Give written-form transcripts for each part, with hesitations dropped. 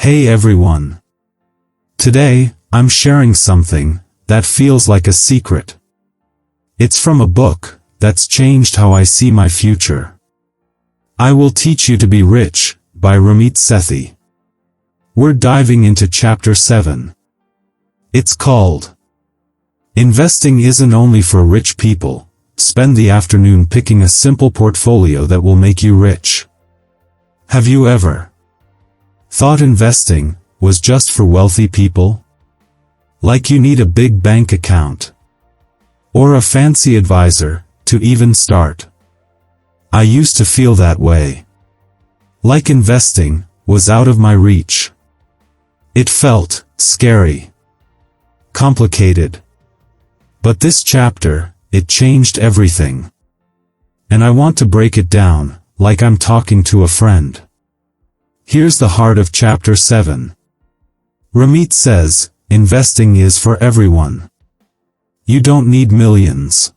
Hey everyone. Today, I'm sharing something that feels like a secret. It's from a book that's changed how I see my future. I Will Teach You to Be Rich, by Ramit Sethi. We're diving into Chapter 7. It's called Investing Isn't Only for Rich People. Spend the afternoon picking a simple portfolio that will make you rich. Have you ever thought investing was just for wealthy people? Like you need a big bank account or a fancy advisor to even start. I used to feel that way. Like investing was out of my reach. It felt scary, complicated. But this chapter, it changed everything. And I want to break it down, like I'm talking to a friend. Here's the heart of Chapter 7. Ramit says, investing is for everyone. You don't need millions.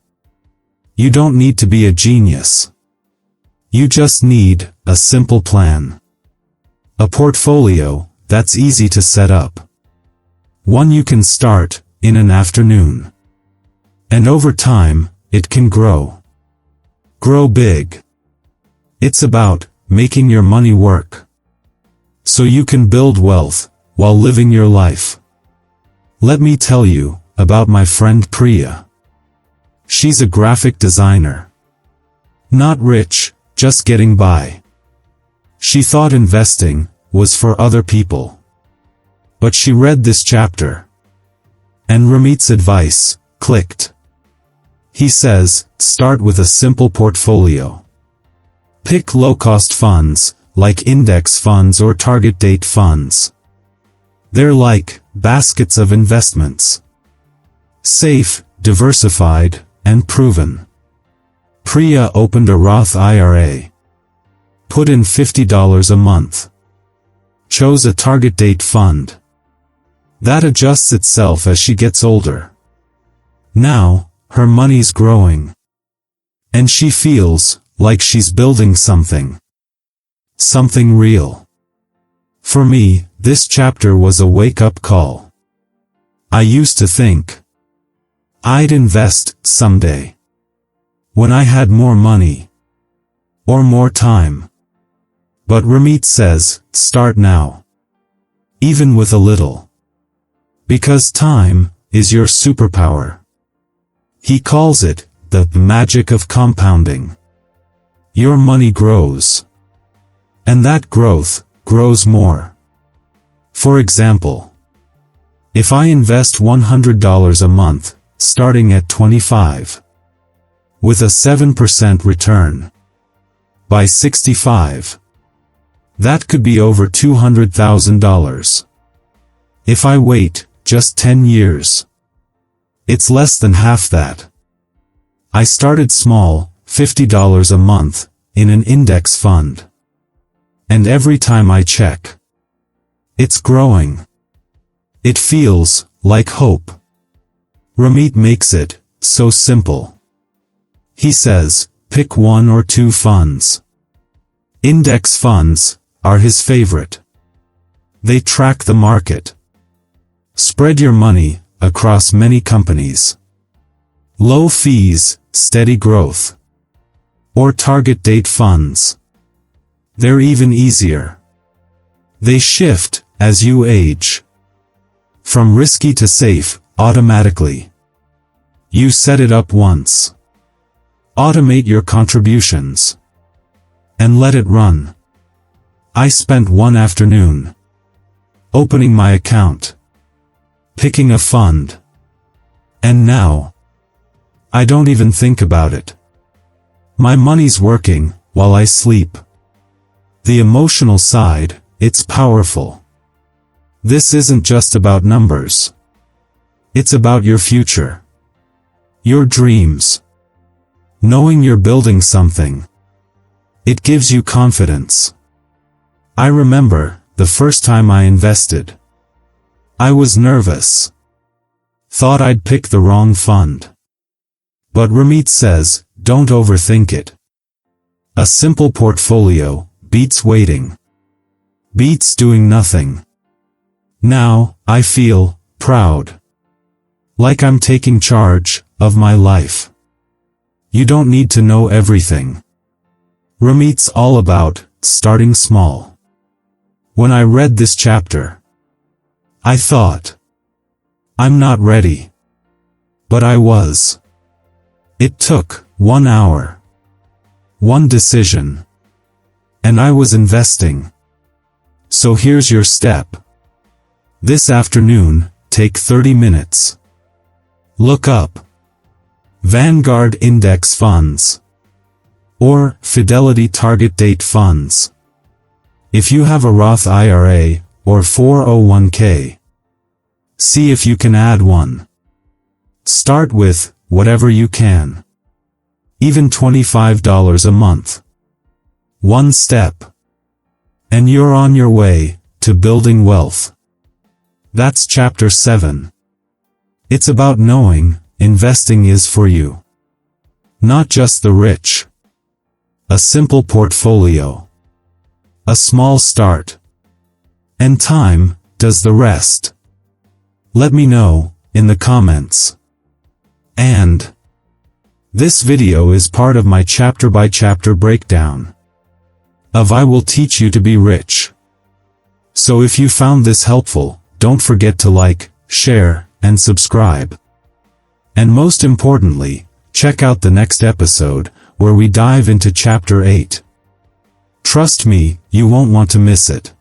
You don't need to be a genius. You just need a simple plan. A portfolio that's easy to set up. One you can start in an afternoon. And over time, it can grow. Grow big. It's about making your money work so you can build wealth while living your life. Let me tell you about my friend Priya. She's a graphic designer. Not rich, just getting by. She thought investing was for other people. But she read this chapter. And Ramit's advice clicked. He says, start with a simple portfolio. Pick low-cost funds, like index funds or target date funds. They're like baskets of investments. Safe, diversified, and proven. Priya opened a Roth IRA. Put in $50 a month. Chose a target date fund. That adjusts itself as she gets older. Now, her money's growing. And she feels like she's building something. Something real. For me, this chapter was a wake-up call. I used to think I'd invest someday. When I had more money. Or more time. But Ramit says, start now. Even with a little. Because time is your superpower. He calls it the magic of compounding. Your money grows. And that growth grows more. For example, if I invest $100 a month, starting at 25, with a 7% return, by 65, that could be over $200,000. If I wait just 10 years, it's less than half that. I started small, $50 a month, in an index fund. And every time I check, it's growing. It feels like hope. Ramit makes it so simple. He says, pick one or two funds. Index funds are his favorite. They track the market. Spread your money across many companies. Low fees, steady growth. Or target date funds. They're even easier. They shift as you age. From risky to safe, automatically. You set it up once. Automate your contributions. And let it run. I spent one afternoon opening my account. Picking a fund. And now, I don't even think about it. My money's working while I sleep. The emotional side, it's powerful. This isn't just about numbers. It's about your future. Your dreams. Knowing you're building something. It gives you confidence. I remember the first time I invested. I was nervous. Thought I'd pick the wrong fund. But Ramit says, don't overthink it. A simple portfolio beats waiting. Beats doing nothing. Now, I feel proud. Like I'm taking charge of my life. You don't need to know everything. Ramit's all about starting small. When I read this chapter, I thought, I'm not ready. But I was. It took 1 hour. One decision. And I was investing. So here's your step. This afternoon, take 30 minutes. Look up Vanguard Index Funds or Fidelity Target Date Funds. If you have a Roth IRA or 401k, see if you can add one. Start with whatever you can. Even $25 a month. One step. And you're on your way to building wealth. That's chapter 7. It's about knowing investing is for you. Not just the rich. A simple portfolio. A small start. And time does the rest. Let me know in the comments. And this video is part of my chapter-by-chapter breakdown of I Will Teach You to Be Rich. So if you found this helpful, don't forget to like, share, and subscribe. And most importantly, check out the next episode, where we dive into chapter 8. Trust me, you won't want to miss it.